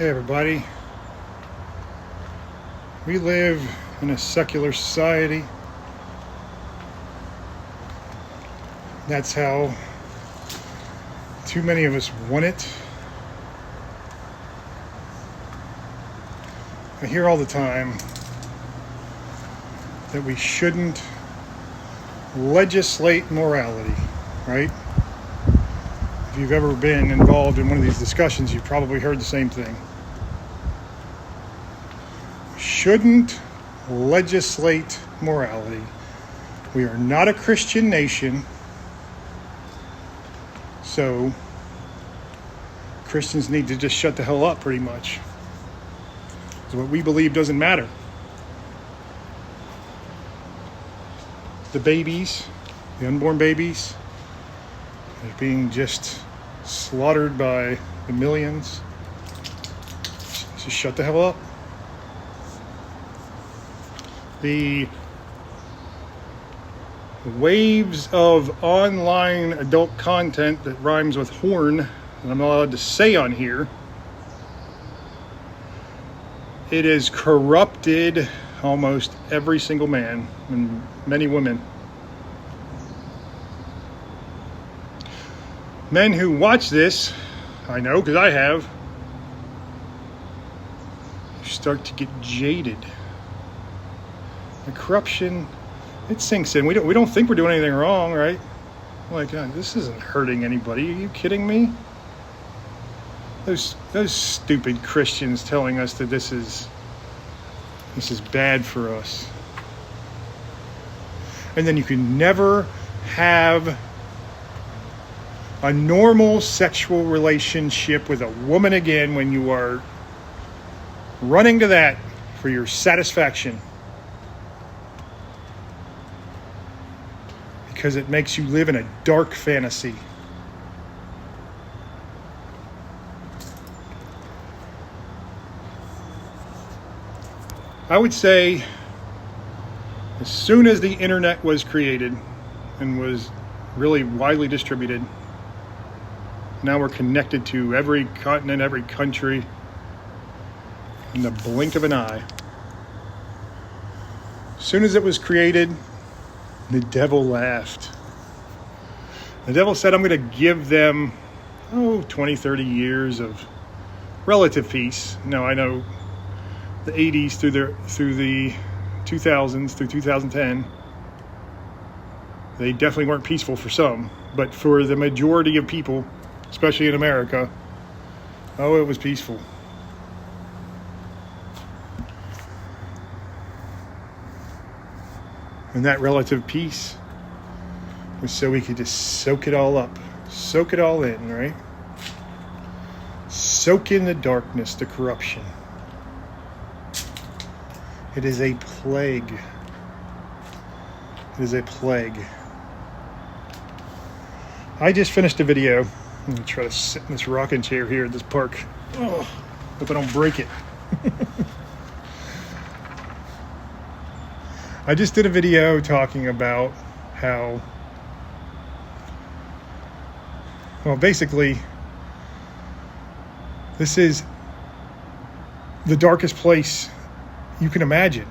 Hey everybody, we live in a secular society. That's how too many of us want it. I hear all the time that we shouldn't legislate morality, right? If you've ever been involved in one of these discussions, you've probably heard the same thing. Shouldn't legislate morality. We are not a Christian nation, so Christians need to just shut the hell up, pretty much. Because what we believe doesn't matter. The babies, the unborn babies, are being just slaughtered by the millions. Just shut the hell up. The waves of online adult content that rhymes with horn that I'm not allowed to say on here, it has corrupted almost every single man and many women. Men who watch this, I know because I have, start to get jaded. The corruption, it sinks in. We don't think we're doing anything wrong, right? Like, this isn't hurting anybody. Are you kidding me? Those stupid Christians telling us that this is bad for us. And then you can never have a normal sexual relationship with a woman again when you are running to that for your satisfaction. Because it makes you live in a dark fantasy. I would say as soon as the internet was created and was really widely distributed, now we're connected to every continent, every country in the blink of an eye. As soon as it was created, the devil laughed. The devil said, I'm going to give them 20, 30 years of relative peace. Now, I know the 80s through the 2000s, through 2010, they definitely weren't peaceful for some. But for the majority of people, especially in America, it was peaceful. And that relative peace was so we could just soak it all up. Soak it all in, right? Soak in the darkness, the corruption. It is a plague. It is a plague. I just finished a video. I'm going to try to sit in this rocking chair here at this park. Hope I don't break it. I just did a video talking about how, basically, this is the darkest place you can imagine.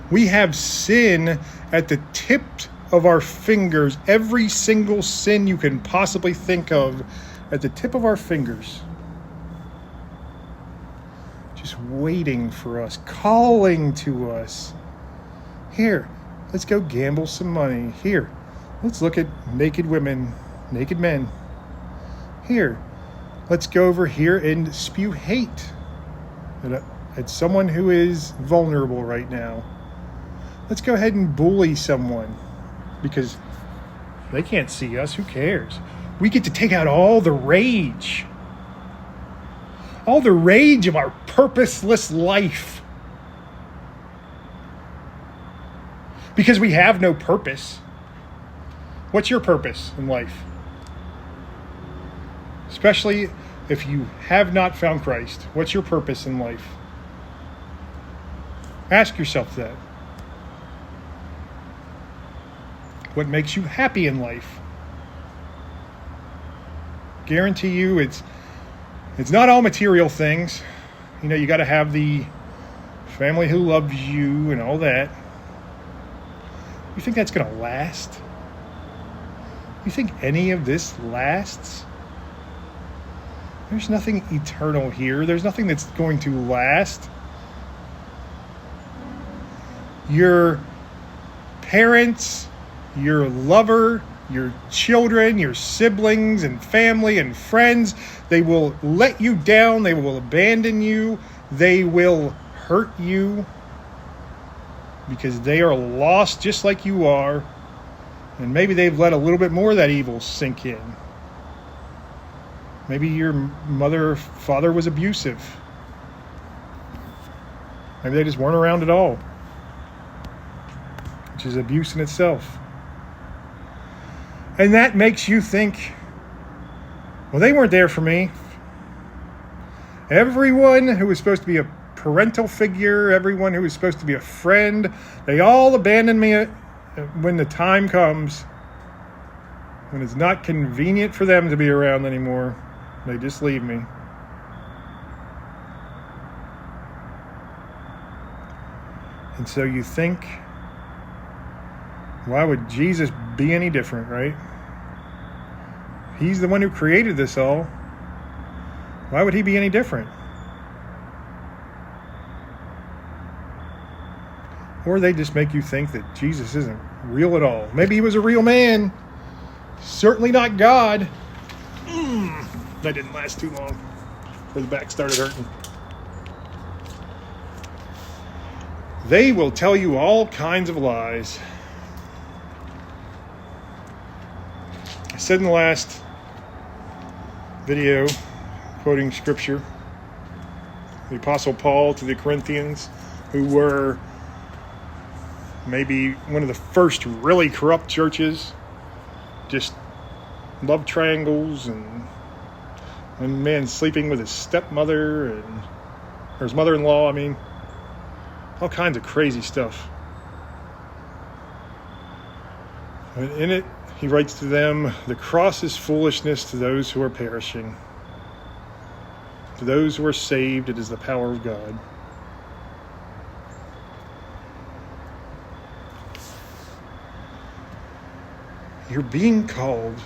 We have sin at the tip of our fingers. Every single sin you can possibly think of at the tip of our fingers. Just waiting for us, calling to us. Here, let's go gamble some money. Here, let's look at naked women, naked men. Here, let's go over here and spew hate at someone who is vulnerable right now. Let's go ahead and bully someone because they can't see us. Who cares? We get to take out all the rage of our purposeless life. Because we have no purpose. What's your purpose in life? Especially if you have not found Christ. What's your purpose in life? Ask yourself that. What makes you happy in life? Guarantee you it's It's not all material things. You got to have the family who loves you and all that. You think that's going to last? You think any of this lasts? There's nothing eternal here. There's nothing that's going to last. Your parents, your lover, your children, your siblings and family and friends, they will let you down. They will abandon you. They will hurt you because they are lost just like you are. And maybe they've let a little bit more of that evil sink in. Maybe your mother or father was abusive. Maybe they just weren't around at all, which is abuse in itself. And that makes you think, well, they weren't there for me. Everyone who was supposed to be a parental figure, everyone who was supposed to be a friend, they all abandon me when the time comes, when it's not convenient for them to be around anymore. They just leave me. And so you think, why would Jesus be any different, right? He's the one who created this all. Why would he be any different? Or they just make you think that Jesus isn't real at all. Maybe he was a real man. Certainly not God. That didn't last too long before the back started hurting. They will tell you all kinds of lies. I said in the last video, quoting scripture, the Apostle Paul to the Corinthians, who were maybe one of the first really corrupt churches, just love triangles and one man sleeping with his stepmother or his mother-in-law, all kinds of crazy stuff. And in it, he writes to them, the cross is foolishness to those who are perishing. To those who are saved, it is the power of God. You're being called.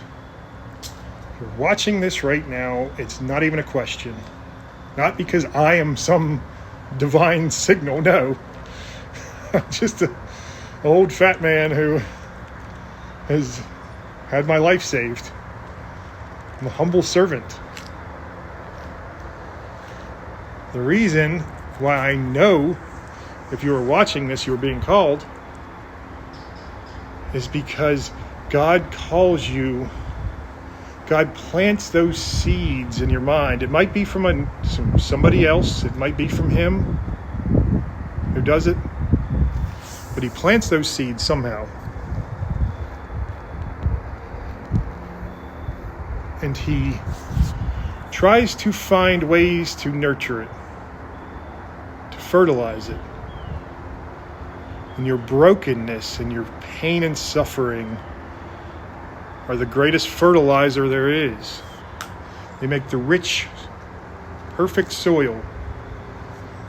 You're watching this right now. It's not even a question. Not because I am some divine signal. No. I'm just an old fat man who has had my life saved. I'm a humble servant. The reason why I know if you are watching this, you're being called, is because God calls you. God plants those seeds in your mind. It might be from somebody else. It might be from him who does it. But he plants those seeds somehow. And he tries to find ways to nurture it, to fertilize it. And your brokenness and your pain and suffering are the greatest fertilizer there is. They make the rich, perfect soil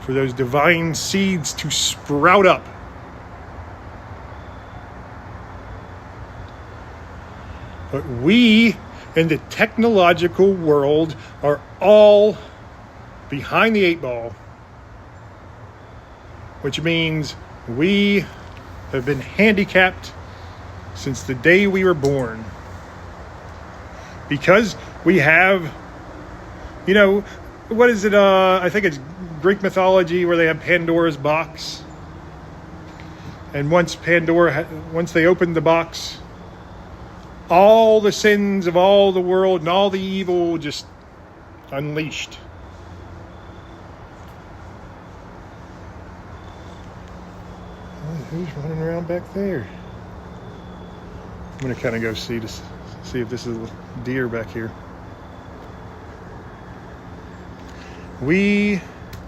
for those divine seeds to sprout up. But we in the technological world are all behind the 8 ball, which means we have been handicapped since the day we were born. Because we have, what is it? I think it's Greek mythology where they have Pandora's box. And once they opened the box, all the sins of all the world and all the evil just unleashed. Who's running around back there? I'm going to kind of go see if this is a deer back here. We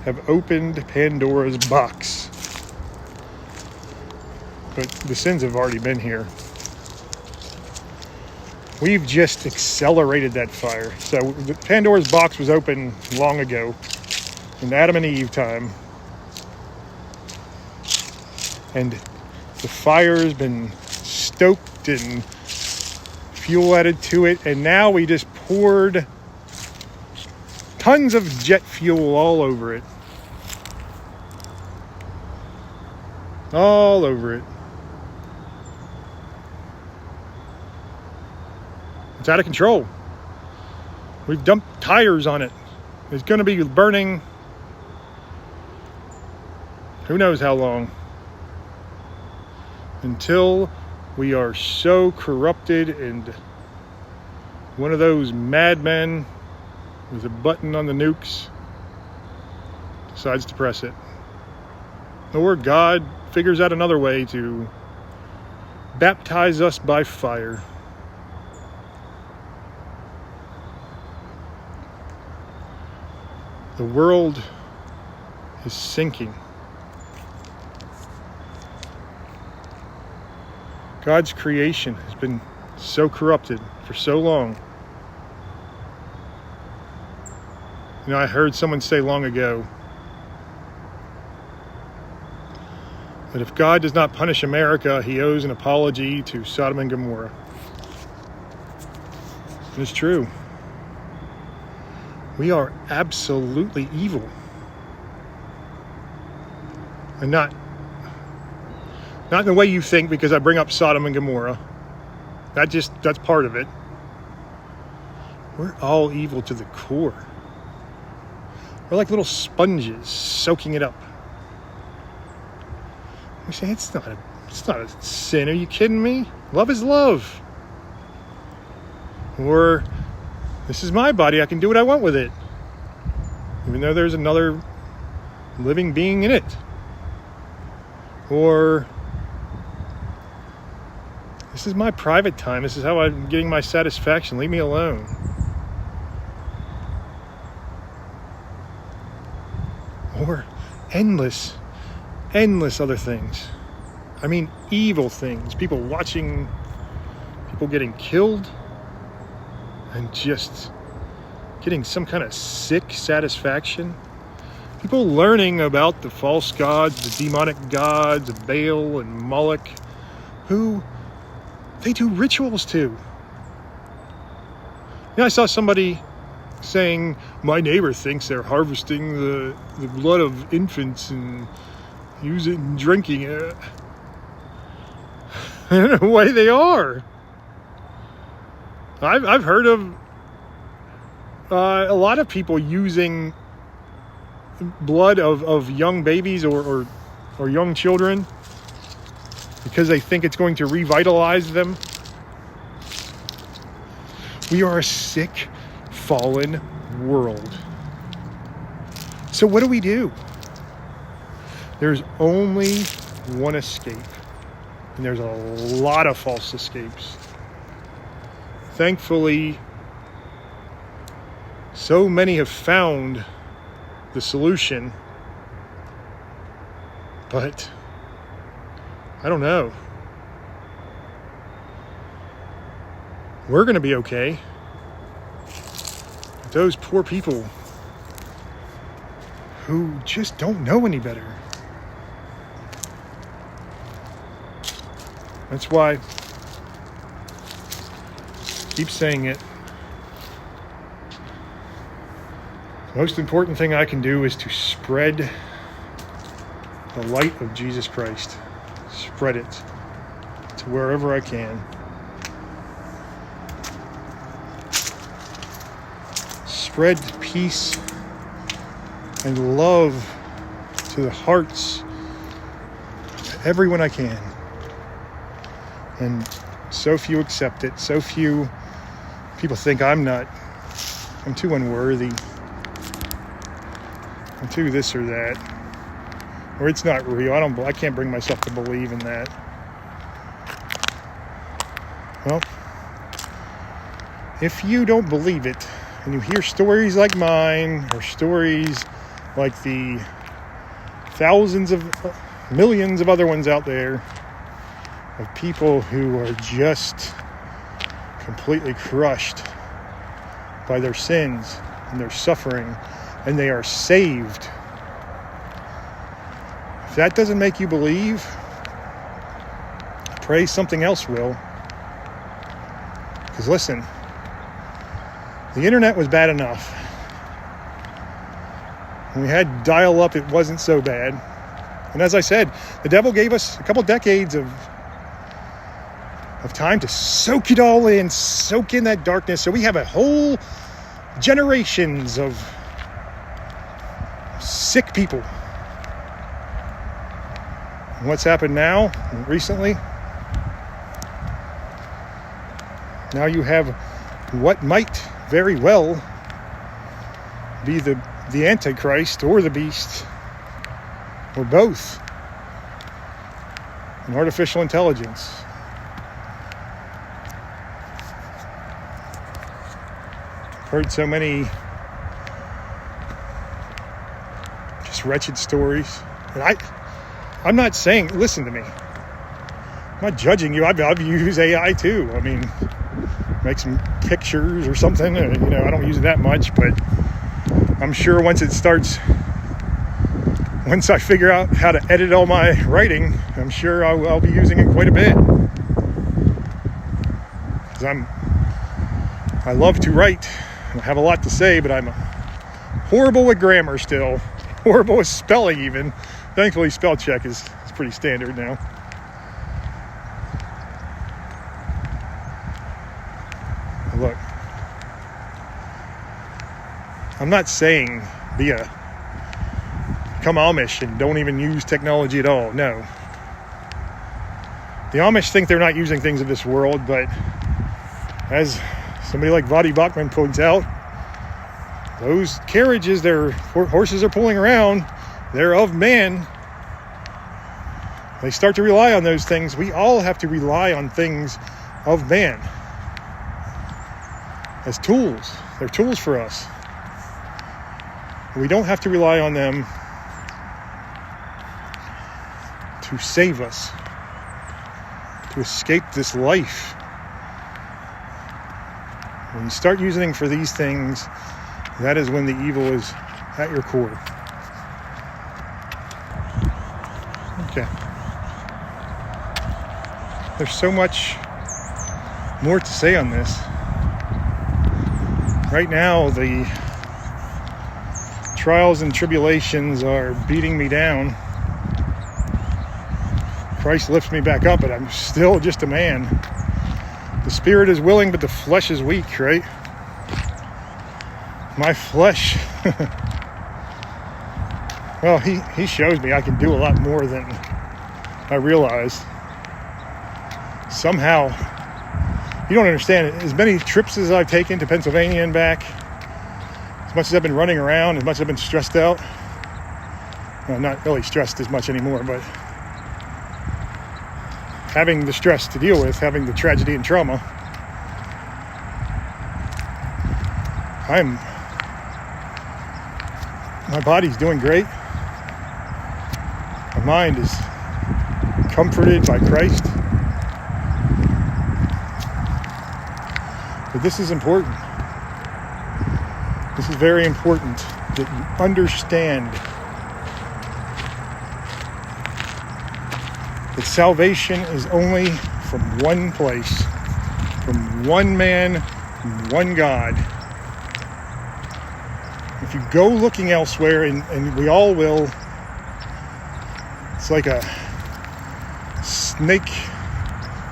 have opened Pandora's box. But the sins have already been here. we've just accelerated that fire. So the Pandora's box was open long ago, in Adam and Eve time. And the fire has been stoked and fuel added to it. And now we just poured tons of jet fuel all over it. All over it. It's out of control. We've dumped tires on it. It's going to be burning who knows how long. Until we are so corrupted and one of those madmen with a button on the nukes decides to press it. Or God figures out another way to baptize us by fire. The world is sinking. God's creation has been so corrupted for so long. You know, I heard someone say long ago that if God does not punish America, he owes an apology to Sodom and Gomorrah. And it's true. We are absolutely evil. And not in the way you think, because I bring up Sodom and Gomorrah. That's part of it. We're all evil to the core. We're like little sponges soaking it up. We say, it's not a sin. Are you kidding me? Love is love. Or, this is my body. I can do what I want with it. Even though there's another living being in it. Or, this is my private time. This is how I'm getting my satisfaction. Leave me alone. Or endless other things. I mean, evil things. People watching people getting killed and just getting some kind of sick satisfaction. People learning about the false gods, the demonic gods of Baal and Moloch, who they do rituals to. You know, I saw somebody saying, my neighbor thinks they're harvesting the blood of infants and use it in drinking it. In a way they are. I've heard of a lot of people using blood of young babies or young children because they think it's going to revitalize them. We are a sick, fallen world. So what do? There's only one escape. And there's a lot of false escapes. Thankfully, so many have found the solution. But I don't know. We're going to be okay. But those poor people who just don't know any better. That's why I keep saying it. The most important thing I can do is to spread the light of Jesus Christ. Spread it to wherever I can. Spread peace and love to the hearts of everyone I can. And so few accept it. So few people think I'm too unworthy. I'm too this or that. Or it's not real. I can't bring myself to believe in that. Well, if you don't believe it, and you hear stories like mine, or stories like the millions of other ones out there, of people who are just completely crushed by their sins and their suffering, and they are saved. If that doesn't make you believe, pray something else will. Because listen, the internet was bad enough. When we had dial-up, it wasn't so bad. And as I said, the devil gave us a couple decades of time to soak it all in, soak in that darkness. So we have a whole generations of sick people. And what's happened now, recently? Now you have what might very well be the Antichrist or the beast, or both, an artificial intelligence. I've heard so many just wretched stories. And I'm not saying, listen to me, I'm not judging you. I've used AI too. I mean, make some pictures or something. I don't use it that much, but I'm sure once I figure out how to edit all my writing, I'm sure I'll be using it quite a bit. Because I love to write. I have a lot to say, but I'm horrible with grammar still. Horrible with spelling even. Thankfully, spell check is pretty standard now. Look, I'm not saying become Amish and don't even use technology at all. No. The Amish think they're not using things of this world, but as somebody like Voddie Baucham points out, those carriages their horses are pulling around, they're of man. They start to rely on those things. We all have to rely on things of man as tools. They're tools for us. We don't have to rely on them to save us, to escape this life. When you start using them for these things, that is when the evil is at your core. Okay. There's so much more to say on this. Right now, the trials and tribulations are beating me down. Christ lifts me back up, but I'm still just a man. The spirit is willing, but the flesh is weak, right? My flesh, well, he shows me I can do a lot more than I realize. Somehow, you don't understand it. As many trips as I've taken to Pennsylvania and back, as much as I've been running around, as much as I've been stressed out, well, not really stressed as much anymore, but having the stress to deal with, having the tragedy and trauma, my body's doing great. My mind is comforted by Christ. But this is important. This is very important that you understand that salvation is only from one place, from one man, from one God. If you go looking elsewhere, and we all will, it's like a snake,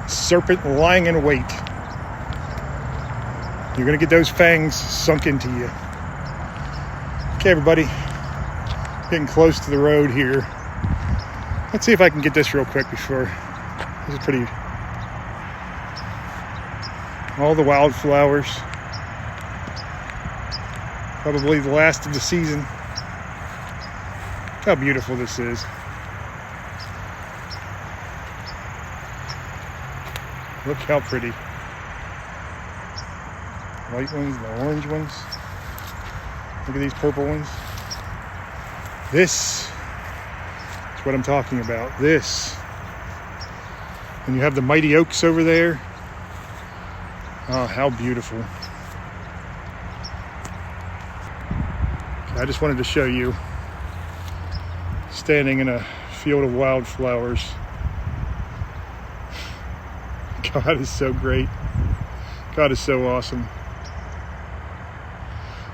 serpent lying in wait. You're going to get those fangs sunk into you. Okay, everybody. Getting close to the road here. Let's see if I can get this real quick before. This is pretty. All the wildflowers. Probably the last of the season. Look how beautiful this is. Look how pretty. White ones, the orange ones. Look at these purple ones. This is what I'm talking about. This. And you have the mighty oaks over there. Oh, how beautiful. I just wanted to show you standing in a field of wildflowers. God is so great. God is so awesome.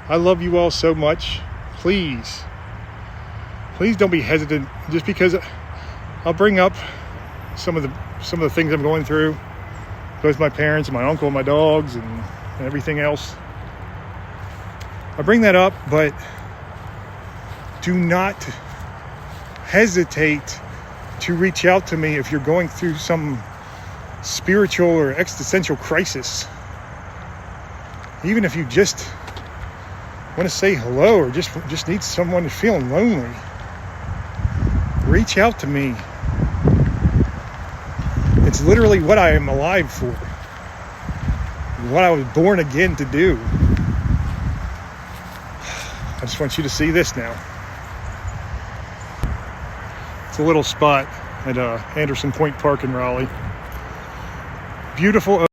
I love you all so much. Please don't be hesitant. Just because I'll bring up some of the things I'm going through, both my parents and my uncle and my dogs and everything else. I bring that up, but do not hesitate to reach out to me if you're going through some spiritual or existential crisis. Even if you just want to say hello or just need someone to feel lonely, reach out to me. It's literally what I am alive for, what I was born again to do. I just want you to see this now. It's a little spot at Anderson Point Park in Raleigh. Beautiful